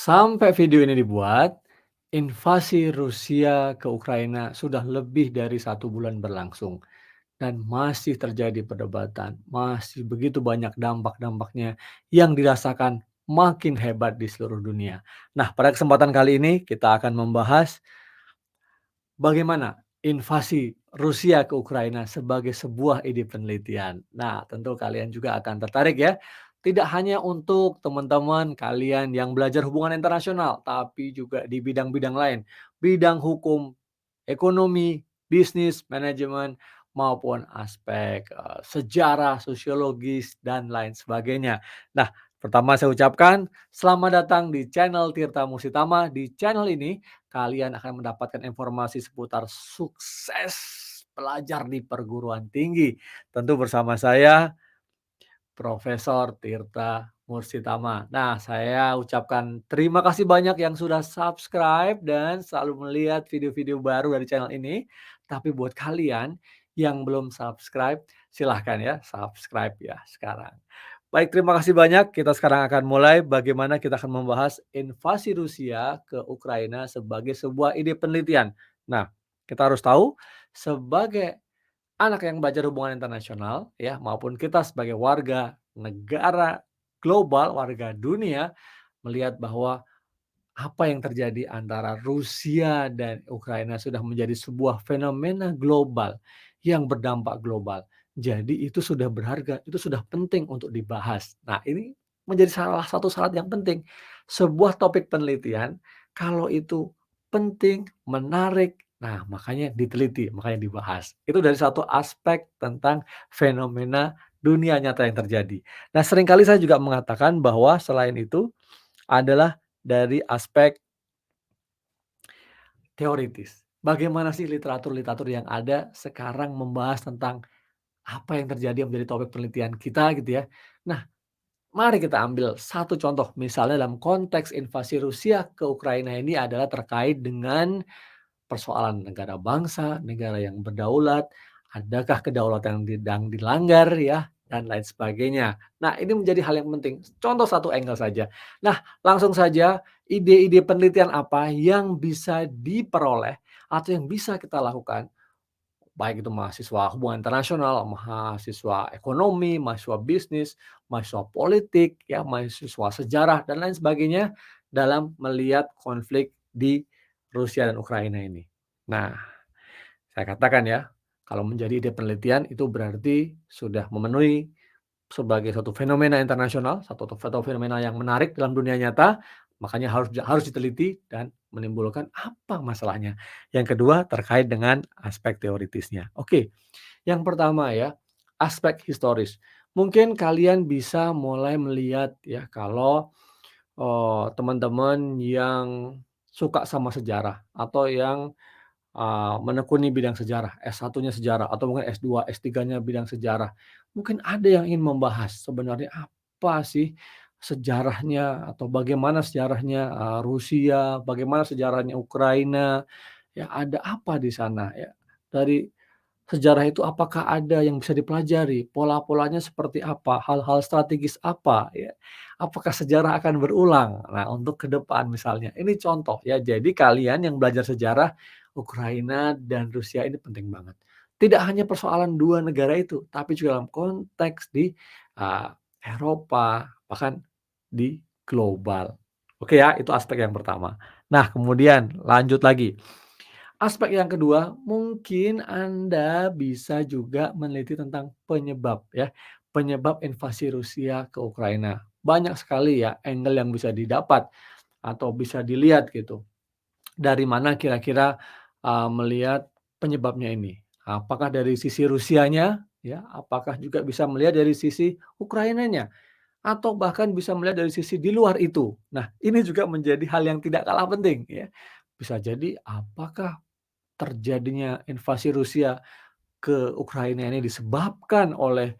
Sampai video ini dibuat, invasi Rusia ke Ukraina sudah lebih dari 1 bulan berlangsung dan masih terjadi perdebatan, masih begitu banyak dampak-dampaknya yang dirasakan makin hebat di seluruh dunia. Nah, pada kesempatan kali ini kita akan membahas bagaimana invasi Rusia ke Ukraina sebagai sebuah ide penelitian. Nah, tentu kalian juga akan tertarik ya. Tidak hanya untuk teman-teman kalian yang belajar hubungan internasional, tapi juga di bidang-bidang lain. Bidang hukum, ekonomi, bisnis, manajemen, maupun aspek sejarah, sosiologis, dan lain sebagainya. Nah, pertama saya ucapkan selamat datang di channel Tirta Musitama. Di channel ini kalian akan mendapatkan informasi seputar sukses pelajar di perguruan tinggi. Tentu bersama saya, Profesor Tirta Mursitama. Nah, saya ucapkan terima kasih banyak yang sudah subscribe dan selalu melihat video-video baru dari channel ini. Tapi buat kalian yang belum subscribe, silahkan ya subscribe ya sekarang. Baik, terima kasih banyak. Kita sekarang akan mulai bagaimana kita akan membahas invasi Rusia ke Ukraina sebagai sebuah ide penelitian. Nah, kita harus tahu sebagai anak yang belajar hubungan internasional ya, maupun kita sebagai warga negara global, warga dunia melihat bahwa apa yang terjadi antara Rusia dan Ukraina sudah menjadi sebuah fenomena global yang berdampak global. Jadi itu sudah berharga, itu sudah penting untuk dibahas. Nah, ini menjadi salah satu syarat yang penting. Sebuah topik penelitian kalau itu penting, menarik, nah makanya diteliti, makanya dibahas. Itu dari satu aspek tentang fenomena dunia nyata yang terjadi. Nah, seringkali saya juga mengatakan bahwa selain itu adalah dari aspek teoritis. Bagaimana sih literatur-literatur yang ada sekarang membahas tentang apa yang terjadi yang menjadi topik penelitian kita gitu ya. Nah, mari kita ambil satu contoh, misalnya dalam konteks invasi Rusia ke Ukraina ini adalah terkait dengan persoalan negara bangsa, negara yang berdaulat, adakah kedaulatan yang dilanggar ya, dan lain sebagainya. Nah, ini menjadi hal yang penting. Contoh satu angle saja. Nah, langsung saja ide-ide penelitian apa yang bisa diperoleh atau yang bisa kita lakukan, baik itu mahasiswa hubungan internasional, mahasiswa ekonomi, mahasiswa bisnis, mahasiswa politik, ya, mahasiswa sejarah, dan lain sebagainya dalam melihat konflik di Rusia dan Ukraina ini. Nah, saya katakan ya, kalau menjadi ide penelitian itu berarti sudah memenuhi sebagai satu fenomena internasional, satu fenomena yang menarik dalam dunia nyata, makanya harus diteliti dan menimbulkan apa masalahnya. Yang kedua terkait dengan aspek teoritisnya. Oke, yang pertama ya, aspek historis. Mungkin kalian bisa mulai melihat ya kalau, teman-teman yang suka sama sejarah atau yang menekuni bidang sejarah, S1-nya sejarah atau mungkin S2, S3-nya bidang sejarah. Mungkin ada yang ingin membahas sebenarnya apa sih sejarahnya atau bagaimana sejarahnya, Rusia, bagaimana sejarahnya Ukraina, ya ada apa di sana ya. Dari sejarah itu apakah ada yang bisa dipelajari, pola-polanya seperti apa, hal-hal strategis apa ya, apakah sejarah akan berulang? Nah, untuk ke depan misalnya, ini contoh ya, jadi kalian yang belajar sejarah Ukraina dan Rusia ini penting banget. Tidak hanya persoalan 2 negara itu, tapi juga dalam konteks di, eee, Eropa, bahkan di global. Oke ya, itu aspek yang pertama. Nah, kemudian lanjut lagi. Aspek yang kedua, mungkin Anda bisa juga meneliti tentang penyebab ya, penyebab invasi Rusia ke Ukraina. Banyak sekali ya angle yang bisa didapat atau bisa dilihat gitu. Dari mana kira-kira, melihat penyebabnya ini? Apakah dari sisi Rusianya ya, apakah juga bisa melihat dari sisi Ukrainanya, atau bahkan bisa melihat dari sisi di luar itu. Nah, ini juga menjadi hal yang tidak kalah penting ya. Bisa jadi apakah terjadinya invasi Rusia ke Ukraina ini disebabkan oleh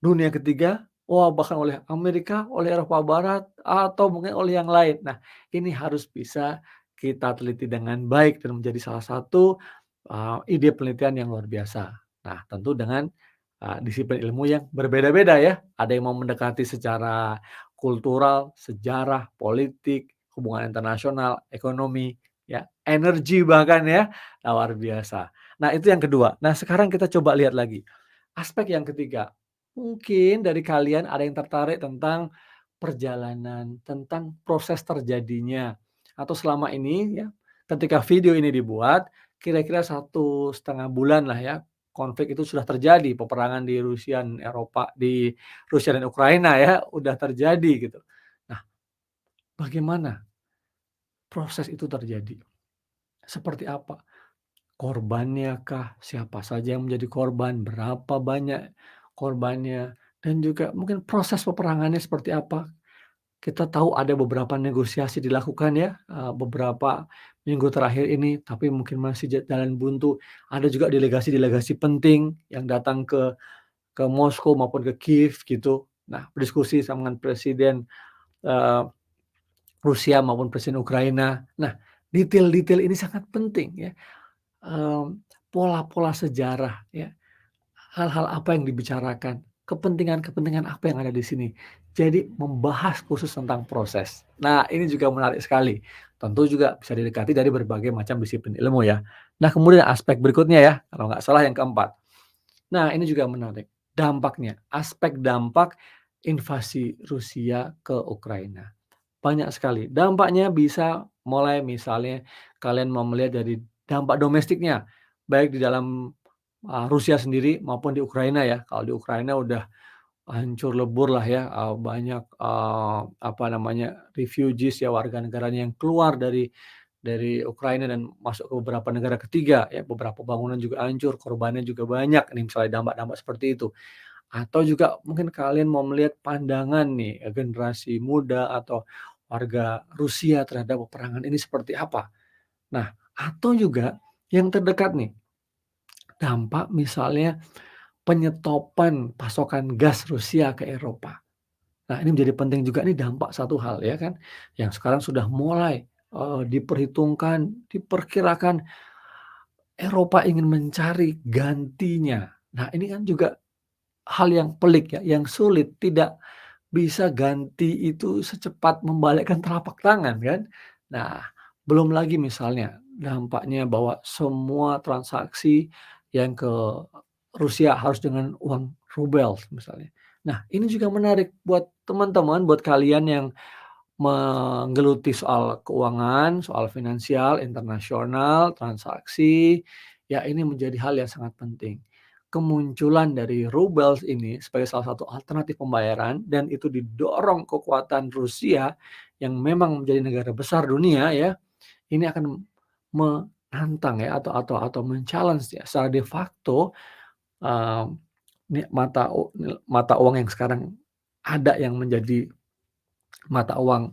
dunia ketiga, bahkan oleh Amerika, oleh Eropa Barat, atau mungkin oleh yang lain. Nah, ini harus bisa kita teliti dengan baik dan menjadi salah satu, ide penelitian yang luar biasa. Nah, tentu dengan, disiplin ilmu yang berbeda-beda ya. Ada yang mau mendekati secara kultural, sejarah, politik, hubungan internasional, ekonomi, ya, energi bahkan ya, luar biasa. Nah, itu yang kedua. Nah, sekarang kita coba lihat lagi, aspek yang ketiga. Mungkin dari kalian ada yang tertarik tentang perjalanan, tentang proses terjadinya, atau selama ini ya, ketika video ini dibuat, kira-kira 1,5 bulan lah ya, konflik itu sudah terjadi, peperangan di Rusia dan Eropa di Rusia dan Ukraina ya, udah terjadi gitu. Nah, bagaimana proses itu terjadi? Seperti apa? Korbannya kah? Siapa saja yang menjadi korban? Berapa banyak korbannya? Dan juga mungkin proses peperangannya seperti apa? Kita tahu ada beberapa negosiasi dilakukan ya, beberapa minggu terakhir ini, tapi mungkin masih jalan buntu. Ada juga delegasi-delegasi penting yang datang ke Moskow maupun ke Kiev gitu. Nah, berdiskusi sama dengan presiden, eee, Rusia maupun presiden Ukraina. Nah, detail-detail ini sangat penting ya, pola-pola sejarah ya, hal-hal apa yang dibicarakan, kepentingan-kepentingan apa yang ada di sini. Jadi membahas khusus tentang proses. Nah, ini juga menarik sekali. Tentu juga bisa didekati dari berbagai macam disiplin ilmu ya. Nah, kemudian aspek berikutnya ya, kalau nggak salah yang keempat. Nah, ini juga menarik, dampaknya, aspek dampak invasi Rusia ke Ukraina. Banyak sekali. Dampaknya bisa mulai misalnya kalian mau melihat dari dampak domestiknya, baik di dalam, Rusia sendiri maupun di Ukraina ya. Kalau di Ukraina udah hancur lebur lah ya, banyak, apa namanya, refugees ya, warga negaranya yang keluar dari Ukraina dan masuk ke beberapa negara ketiga ya, beberapa bangunan juga hancur, korbannya juga banyak nih misalnya dampak-dampak seperti itu. Atau juga mungkin kalian mau melihat pandangan nih, generasi muda atau warga Rusia terhadap peperangan ini seperti apa. Nah, atau juga yang terdekat nih, dampak misalnya penyetopan pasokan gas Rusia ke Eropa. Nah, ini menjadi penting juga nih dampak satu hal ya kan, yang sekarang sudah mulai, diperhitungkan, diperkirakan Eropa ingin mencari gantinya. Nah, ini kan juga hal yang pelik ya, yang sulit, tidak bisa ganti itu secepat membalikkan telapak tangan kan. Nah, belum lagi misalnya dampaknya bahwa semua transaksi yang ke Rusia harus dengan uang rubel misalnya. Nah, ini juga menarik buat teman-teman, buat kalian yang menggeluti soal keuangan, soal finansial, internasional, transaksi, ya ini menjadi hal yang sangat penting. Kemunculan dari rubles ini sebagai salah satu alternatif pembayaran dan itu didorong kekuatan Rusia yang memang menjadi negara besar dunia ya, ini akan menantang ya atau men-challenge ya secara de facto, eee, mata uang yang sekarang ada yang menjadi mata uang,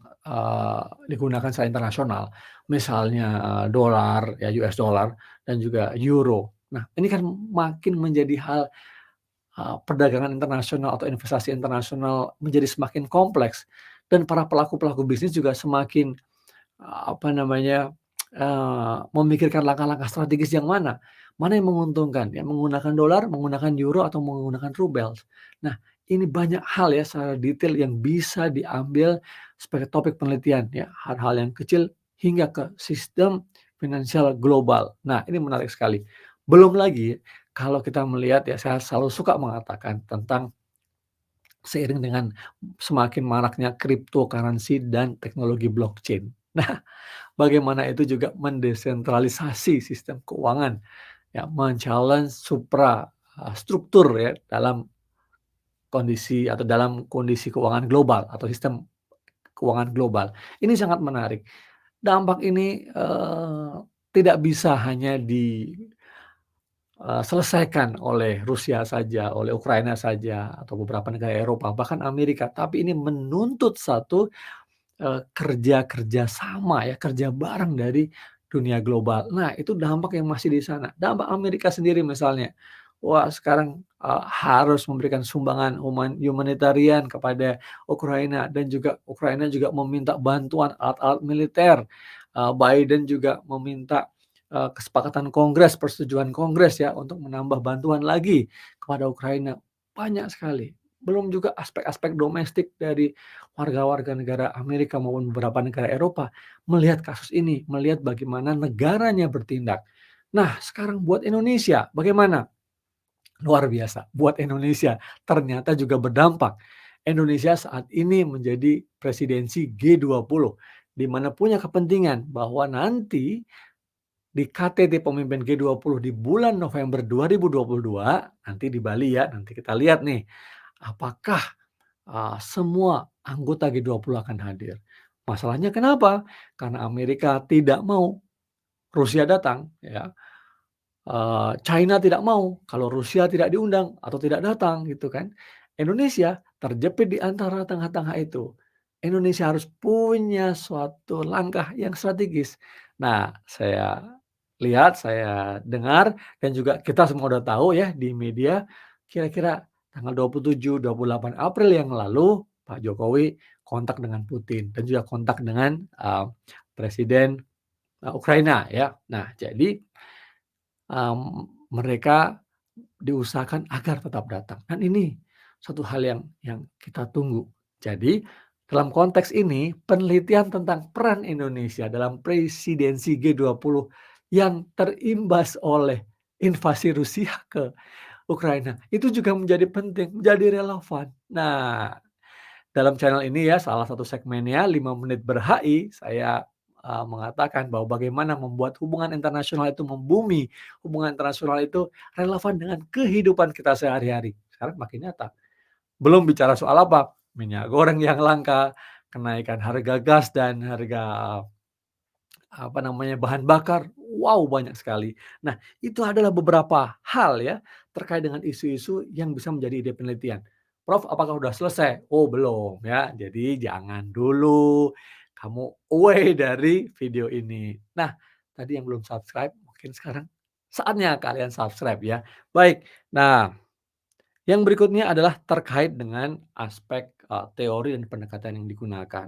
digunakan secara internasional, misalnya, dolar, ya US dollar dan juga euro. Nah, ini kan makin menjadi hal, perdagangan internasional atau investasi internasional menjadi semakin kompleks dan para pelaku-pelaku bisnis juga semakin, apa namanya, memikirkan langkah-langkah strategis yang mana, mana yang menguntungkan, ya menggunakan dolar, menggunakan euro, atau menggunakan rubel. Nah, ini banyak hal ya secara detail yang bisa diambil sebagai topik penelitian ya, hal-hal yang kecil hingga ke sistem finansial global. Nah, ini menarik sekali. Belum lagi kalau kita melihat ya, saya selalu suka mengatakan tentang seiring dengan semakin maraknya cryptocurrency dan teknologi blockchain. Nah, bagaimana itu juga mendesentralisasi sistem keuangan, ya, men-challenge supra, struktur ya dalam kondisi keuangan global atau sistem keuangan global. Ini sangat menarik. Dampak ini, tidak bisa hanya selesaikan oleh Rusia saja, oleh Ukraina saja, atau beberapa negara Eropa, bahkan Amerika, tapi ini menuntut satu kerja sama ya, kerja bareng dari dunia global. Nah, itu dampak yang masih di sana. Dampak Amerika sendiri misalnya, wah sekarang, harus memberikan sumbangan humanitarian kepada Ukraina dan juga Ukraina juga meminta bantuan alat-alat militer. Biden juga meminta, kesepakatan Kongres, persetujuan Kongres ya untuk menambah bantuan lagi kepada Ukraina. Banyak sekali. belum juga aspek-aspek domestik dari warga-warga negara Amerika maupun beberapa negara Eropa melihat kasus ini, melihat bagaimana negaranya bertindak. Nah, sekarang buat Indonesia, bagaimana? Luar biasa, buat Indonesia ternyata juga berdampak. Indonesia saat ini menjadi presidensi G20, di mana punya kepentingan bahwa nanti di KTT pemimpin G20 di bulan November 2022, nanti di Bali ya, nanti kita lihat nih, apakah, semua anggota G20 akan hadir. Masalahnya kenapa? Karena Amerika tidak mau Rusia datang ya. China tidak mau kalau Rusia tidak diundang atau tidak datang gitu kan. Indonesia terjepit di antara tengah-tengah itu. Indonesia harus punya suatu langkah yang strategis. Nah, saya lihat, saya dengar dan juga kita semua udah tahu ya di media kira-kira tanggal 27, 28 April yang lalu Pak Jokowi kontak dengan Putin dan juga kontak dengan, Presiden, Ukraina ya. Nah, jadi mereka diusahakan agar tetap datang dan ini suatu hal yang kita tunggu. Jadi dalam konteks ini penelitian tentang peran Indonesia dalam presidensi G20 yang terimbas oleh invasi Rusia ke Ukraina itu juga menjadi penting, menjadi relevan. Nah, dalam channel ini ya, salah satu segmennya 5 menit ber-HI, saya, mengatakan bahwa bagaimana membuat hubungan internasional itu membumi, hubungan internasional itu relevan dengan kehidupan kita sehari-hari. Sekarang makin nyata. Belum bicara soal apa, minyak goreng yang langka, kenaikan harga gas dan harga apa namanya, bahan bakar, wow banyak sekali. Nah, itu adalah beberapa hal ya, terkait dengan isu-isu yang bisa menjadi ide penelitian. Prof, apakah sudah selesai? Oh belum ya, jadi jangan dulu kamu away dari video ini. Nah, tadi yang belum subscribe, mungkin sekarang saatnya kalian subscribe ya. Baik, nah yang berikutnya adalah terkait dengan aspek, teori dan pendekatan yang digunakan.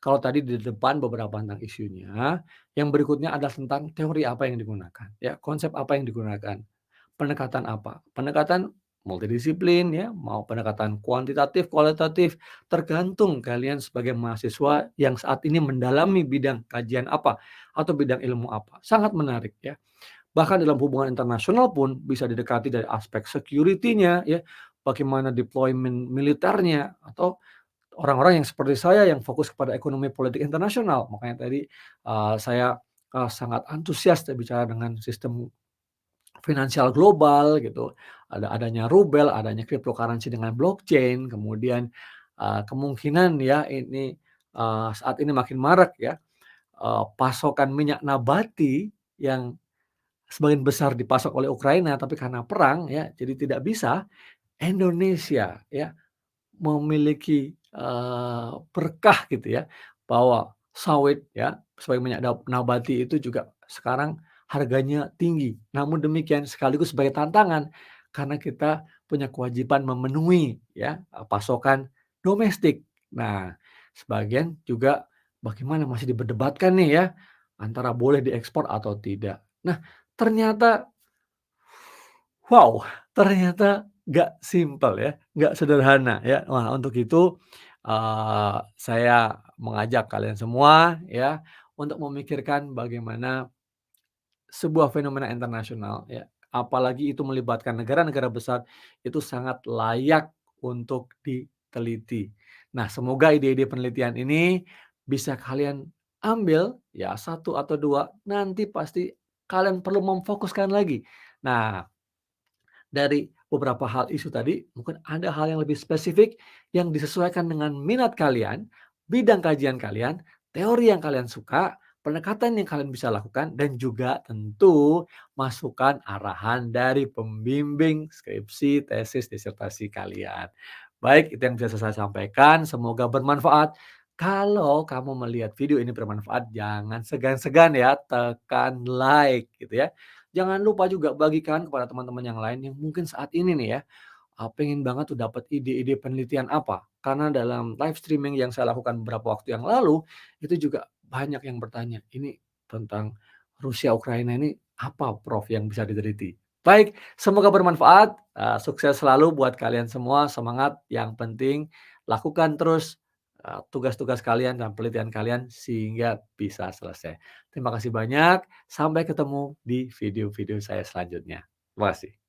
Kalau tadi di depan beberapa tentang isunya, yang berikutnya adalah tentang teori apa yang digunakan, ya, konsep apa yang digunakan, pendekatan apa. Pendekatan multidisiplin ya, mau pendekatan kuantitatif, kualitatif, tergantung kalian sebagai mahasiswa yang saat ini mendalami bidang kajian apa, atau bidang ilmu apa. Sangat menarik ya. Bahkan dalam hubungan internasional pun bisa didekati dari aspek security-nya ya, bagaimana deployment militernya, atau orang-orang yang seperti saya yang fokus kepada ekonomi politik internasional. Makanya tadi, saya, sangat antusias bicara dengan sistem finansial global gitu, adanya rubel, adanya cryptocurrency dengan blockchain, kemudian, kemungkinan ya ini, saat ini makin marak ya, pasokan minyak nabati yang sebagian besar dipasok oleh Ukraina, tapi karena perang ya, jadi tidak bisa. Indonesia ya memiliki, berkah gitu ya, bahwa sawit ya, sebagai minyak nabati itu juga sekarang harganya tinggi. Namun demikian sekaligus sebagai tantangan, karena kita punya kewajiban memenuhi ya, pasokan domestik. Nah, sebagian juga bagaimana masih diperdebatkan nih ya, antara boleh diekspor atau tidak. Nah, ternyata wow, ternyata nggak simpel ya, nggak sederhana ya. Wah, untuk itu, saya mengajak kalian semua ya, untuk memikirkan bagaimana sebuah fenomena internasional ya, apalagi itu melibatkan negara-negara besar, itu sangat layak untuk diteliti. Nah, semoga ide-ide penelitian ini bisa kalian ambil ya satu atau 2 nanti pasti kalian perlu memfokuskan lagi. Nah, dari beberapa hal isu tadi, mungkin ada hal yang lebih spesifik yang disesuaikan dengan minat kalian, bidang kajian kalian, teori yang kalian suka, pendekatan yang kalian bisa lakukan, dan juga tentu masukan arahan dari pembimbing skripsi, tesis, disertasi kalian. Baik, itu yang bisa saya sampaikan. Semoga bermanfaat. Kalau kamu melihat video ini bermanfaat, jangan segan-segan ya, tekan like gitu ya. Jangan lupa juga bagikan kepada teman-teman yang lain yang mungkin saat ini nih ya, pengen banget tuh dapat ide-ide penelitian apa. Karena dalam live streaming yang saya lakukan beberapa waktu yang lalu, itu juga banyak yang bertanya, "Ini tentang Rusia Ukraina ini apa Prof yang bisa diteliti?" Baik, semoga bermanfaat, sukses selalu buat kalian semua, semangat, yang penting lakukan terus, tugas-tugas kalian dan penelitian kalian sehingga bisa selesai. Terima kasih banyak, sampai ketemu di video-video saya selanjutnya. Terima kasih.